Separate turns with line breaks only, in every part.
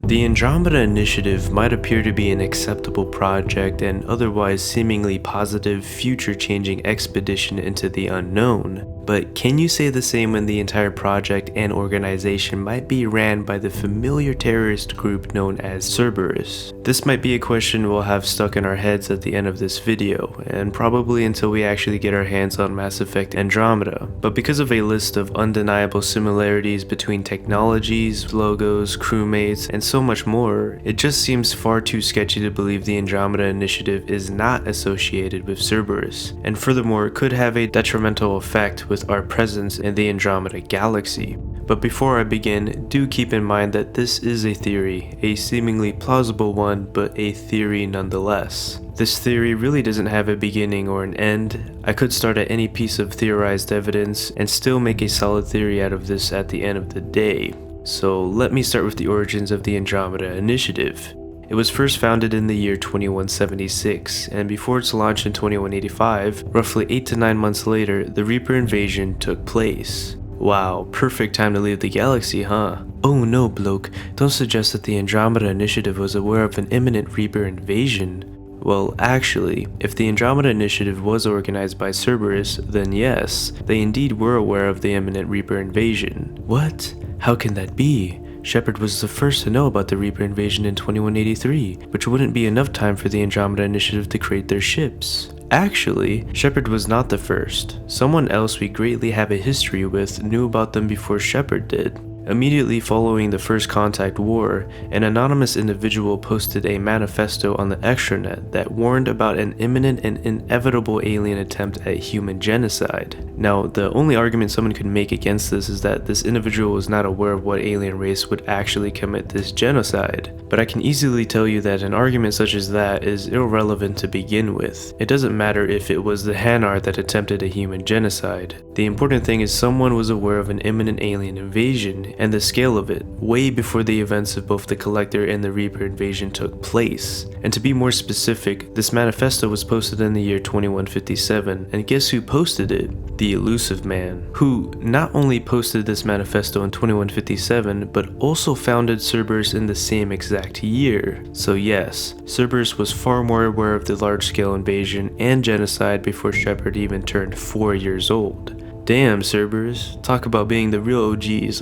The Andromeda Initiative might appear to be an acceptable project and otherwise seemingly positive, future-changing expedition into the unknown, but can you say the same when the entire project and organization might be ran by the familiar terrorist group known as Cerberus? This might be a question we'll have stuck in our heads at the end of this video, and probably until we actually get our hands on Mass Effect Andromeda, but because of a list of undeniable similarities between technologies, logos, crewmates, and so much more, it just seems far too sketchy to believe the Andromeda Initiative is not associated with Cerberus, and furthermore could have a detrimental effect with our presence in the Andromeda galaxy. But before I begin, do keep in mind that this is a theory, a seemingly plausible one, but a theory nonetheless. This theory really doesn't have a beginning or an end. I could start at any piece of theorized evidence and still make a solid theory out of this at the end of the day. So let me start with the origins of the Andromeda Initiative. It was first founded in the year 2176, and before its launch in 2185, roughly 8 to 9 months later, the Reaper invasion took place. Wow, perfect time to leave the galaxy, huh? Oh no, bloke, don't suggest that the Andromeda Initiative was aware of an imminent Reaper invasion. Well, actually, if the Andromeda Initiative was organized by Cerberus, then yes, they indeed were aware of the imminent Reaper invasion. What? How can that be? Shepard was the first to know about the Reaper invasion in 2183, which wouldn't be enough time for the Andromeda Initiative to create their ships. Actually, Shepard was not the first. Someone else we greatly have a history with knew about them before Shepard did. Immediately following the First Contact War, an anonymous individual posted a manifesto on the extranet that warned about an imminent and inevitable alien attempt at human genocide. Now, the only argument someone could make against this is that this individual was not aware of what alien race would actually commit this genocide. But I can easily tell you that an argument such as that is irrelevant to begin with. It doesn't matter if it was the Hanar that attempted a human genocide. The important thing is someone was aware of an imminent alien invasion and the scale of it, way before the events of both the Collector and the Reaper invasion took place. And to be more specific, this manifesto was posted in the year 2157, and guess who posted it? The Elusive Man, who not only posted this manifesto in 2157, but also founded Cerberus in the same exact year. So yes, Cerberus was far more aware of the large-scale invasion and genocide before Shepard even turned 4 years old. Damn, Cerberus, talk about being the real OGs,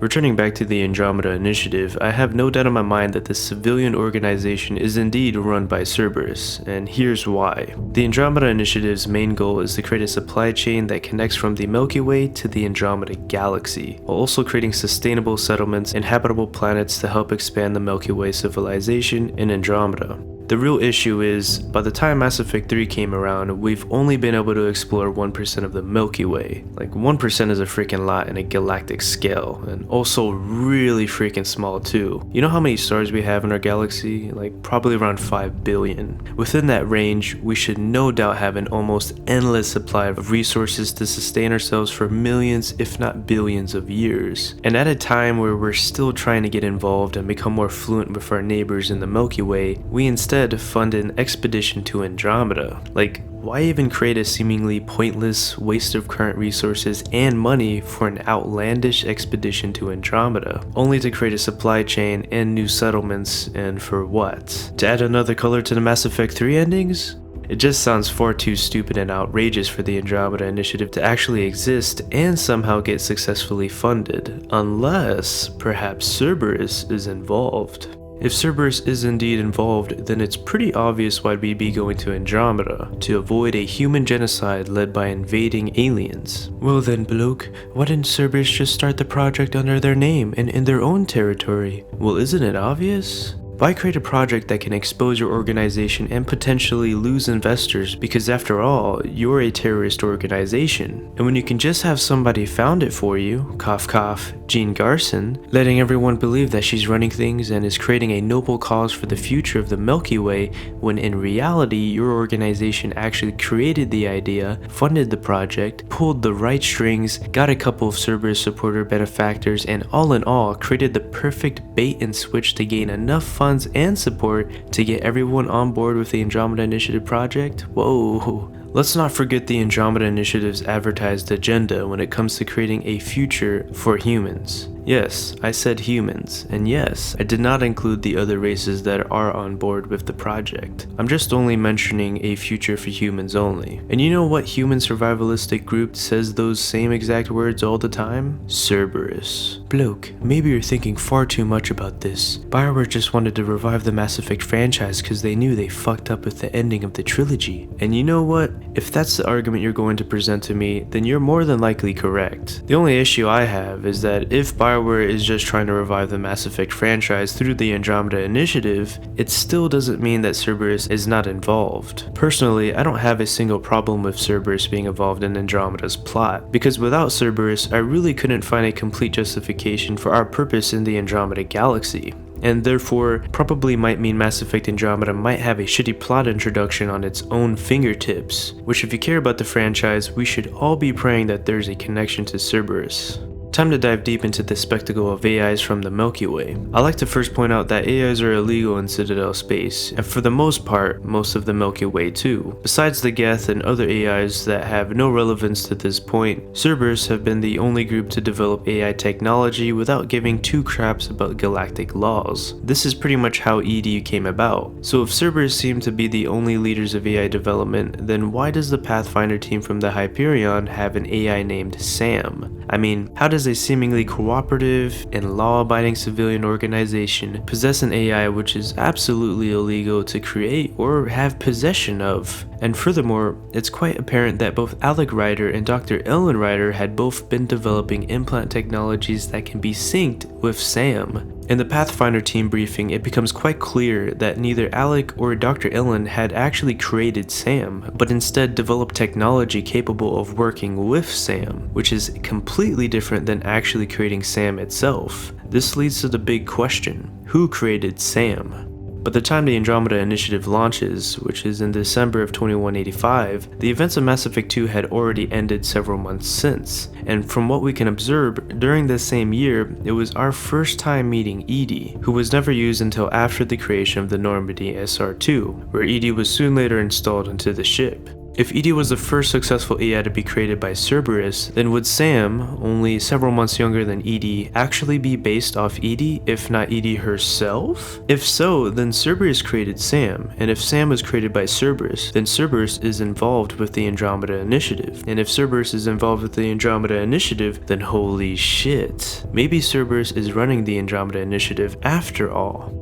Returning back to the Andromeda Initiative, I have no doubt in my mind that this civilian organization is indeed run by Cerberus, and here's why. The Andromeda Initiative's main goal is to create a supply chain that connects from the Milky Way to the Andromeda Galaxy, while also creating sustainable settlements and habitable planets to help expand the Milky Way civilization in Andromeda. The real issue is, by the time Mass Effect 3 came around, we've only been able to explore 1% of the Milky Way. Like, 1% is a freaking lot in a galactic scale, and also really freaking small too. You know how many stars we have in our galaxy? Like, probably around 5 billion. Within that range, we should no doubt have an almost endless supply of resources to sustain ourselves for millions, if not billions of years. And at a time where we're still trying to get involved and become more fluent with our neighbors in the Milky Way, we instead fund an expedition to Andromeda. Like, why even create a seemingly pointless waste of current resources and money for an outlandish expedition to Andromeda, only to create a supply chain and new settlements, and for what? To add another color to the Mass Effect 3 endings? It just sounds far too stupid and outrageous for the Andromeda Initiative to actually exist and somehow get successfully funded, unless perhaps Cerberus is involved. If Cerberus is indeed involved, then it's pretty obvious why we'd be going to Andromeda, to avoid a human genocide led by invading aliens. Well then, bloke, why didn't Cerberus just start the project under their name and in their own territory? Well, isn't it obvious? Why create a project that can expose your organization and potentially lose investors, because after all, you're a terrorist organization? And when you can just have somebody found it for you, cough cough, Jean Garson, letting everyone believe that she's running things and is creating a noble cause for the future of the Milky Way, when in reality your organization actually created the idea, funded the project, pulled the right strings, got a couple of Cerberus supporter benefactors, and all in all created the perfect bait and switch to gain enough funds and support to get everyone on board with the Andromeda Initiative project? Whoa. Let's not forget the Andromeda Initiative's advertised agenda when it comes to creating a future for humans. Yes, I said humans, and yes, I did not include the other races that are on board with the project. I'm just only mentioning a future for humans only. And you know what human survivalistic group says those same exact words all the time? Cerberus. Bloke, maybe you're thinking far too much about this. BioWare just wanted to revive the Mass Effect franchise because they knew they fucked up with the ending of the trilogy. And you know what? If that's the argument you're going to present to me, then you're more than likely correct. The only issue I have is that if BioWare is just trying to revive the Mass Effect franchise through the Andromeda initiative, it still doesn't mean that Cerberus is not involved. Personally, I don't have a single problem with Cerberus being involved in Andromeda's plot, because without Cerberus, I really couldn't find a complete justification for our purpose in the Andromeda galaxy. And therefore, probably might mean Mass Effect Andromeda might have a shitty plot introduction on its own fingertips, which if you care about the franchise, we should all be praying that there's a connection to Cerberus. Time to dive deep into the spectacle of AIs from the Milky Way. I like to first point out that AIs are illegal in Citadel space, and for the most part, most of the Milky Way too. Besides the Geth and other AIs that have no relevance to this point, Cerberus have been the only group to develop AI technology without giving two craps about galactic laws. This is pretty much how EDU came about. So if Cerberus seem to be the only leaders of AI development, then why does the Pathfinder team from the Hyperion have an AI named Sam? I mean, how does a seemingly cooperative and law-abiding civilian organization possess an AI which is absolutely illegal to create or have possession of? And furthermore, it's quite apparent that both Alec Ryder and Dr. Ellen Ryder had both been developing implant technologies that can be synced with Sam. In the Pathfinder team briefing, it becomes quite clear that neither Alec or Dr. Ellen had actually created Sam, but instead developed technology capable of working with Sam, which is completely different than actually creating Sam itself. This leads to the big question: who created Sam? By the time the Andromeda Initiative launches, which is in December of 2185, the events of Mass Effect 2 had already ended several months since, and from what we can observe, during this same year, it was our first time meeting EDI, who was never used until after the creation of the Normandy SR2, where EDI was soon later installed into the ship. If EDI was the first successful AI to be created by Cerberus, then would Sam, only several months younger than EDI, actually be based off EDI, if not EDI herself? If so, then Cerberus created Sam, and if Sam was created by Cerberus, then Cerberus is involved with the Andromeda Initiative. And if Cerberus is involved with the Andromeda Initiative, then holy shit, maybe Cerberus is running the Andromeda Initiative after all.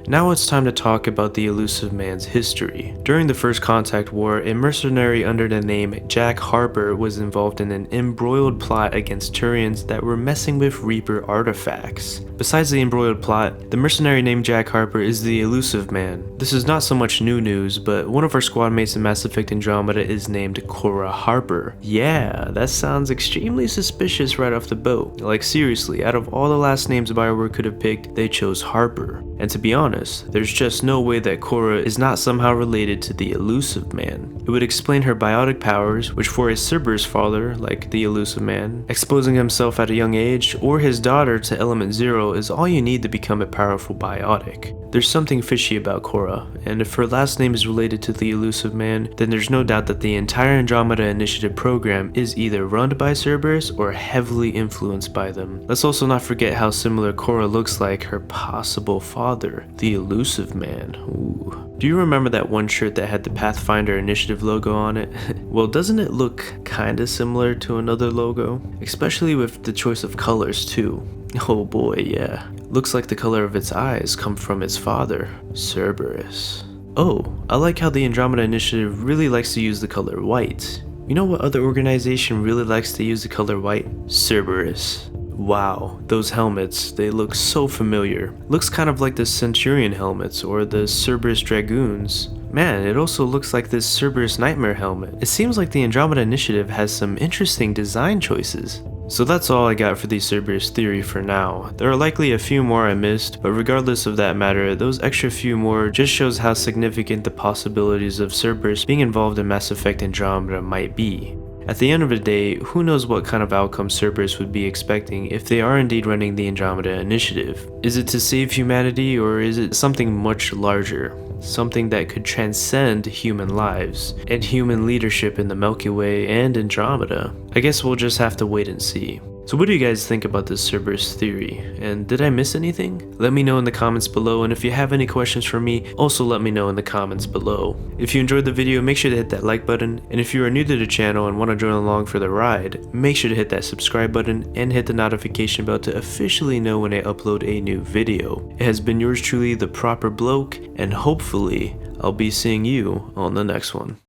Now it's time to talk about the Elusive Man's history. During the First Contact War, a mercenary under the name Jack Harper was involved in an embroiled plot against Turians that were messing with Reaper artifacts. Besides the embroiled plot, the mercenary named Jack Harper is the Elusive Man. This is not so much new news, but one of our squad mates in Mass Effect Andromeda is named Cora Harper. Yeah, that sounds extremely suspicious right off the boat. Like seriously, out of all the last names BioWare could have picked, they chose Harper. And to be honest, there's just no way that Cora is not somehow related to the Elusive Man. It would explain her biotic powers, which for a Cerberus father, like the Elusive Man, exposing himself at a young age, or his daughter to Element Zero is all you need to become a powerful biotic. There's something fishy about Cora, and if her last name is related to the Elusive Man, then there's no doubt that the entire Andromeda Initiative program is either run by Cerberus or heavily influenced by them. Let's also not forget how similar Cora looks like her possible father, the Elusive Man. Ooh. Do you remember that one shirt that had the Pathfinder Initiative logo on it? Well, doesn't it look kinda similar to another logo? Especially with the choice of colors too. Oh boy, yeah. Looks like the color of its eyes come from its father, Cerberus. Oh, I like how the Andromeda Initiative really likes to use the color white. You know what other organization really likes to use the color white? Cerberus. Wow, those helmets, they look so familiar. Looks kind of like the Centurion helmets or the Cerberus Dragoons. Man, it also looks like this Cerberus Nightmare helmet. It seems like the Andromeda Initiative has some interesting design choices. So that's all I got for the Cerberus theory for now. There are likely a few more I missed, but regardless of that matter, those extra few more just shows how significant the possibilities of Cerberus being involved in Mass Effect Andromeda might be. At the end of the day, who knows what kind of outcome Cerberus would be expecting if they are indeed running the Andromeda Initiative. Is it to save humanity, or is it something much larger? Something that could transcend human lives and human leadership in the Milky Way and Andromeda? I guess we'll just have to wait and see. So what do you guys think about this Cerberus theory? And did I miss anything? Let me know in the comments below, and if you have any questions for me, also let me know in the comments below. If you enjoyed the video, make sure to hit that like button, and if you are new to the channel and want to join along for the ride, make sure to hit that subscribe button and hit the notification bell to officially know when I upload a new video. It has been yours truly, TheProperBloke, and hopefully I'll be seeing you on the next one.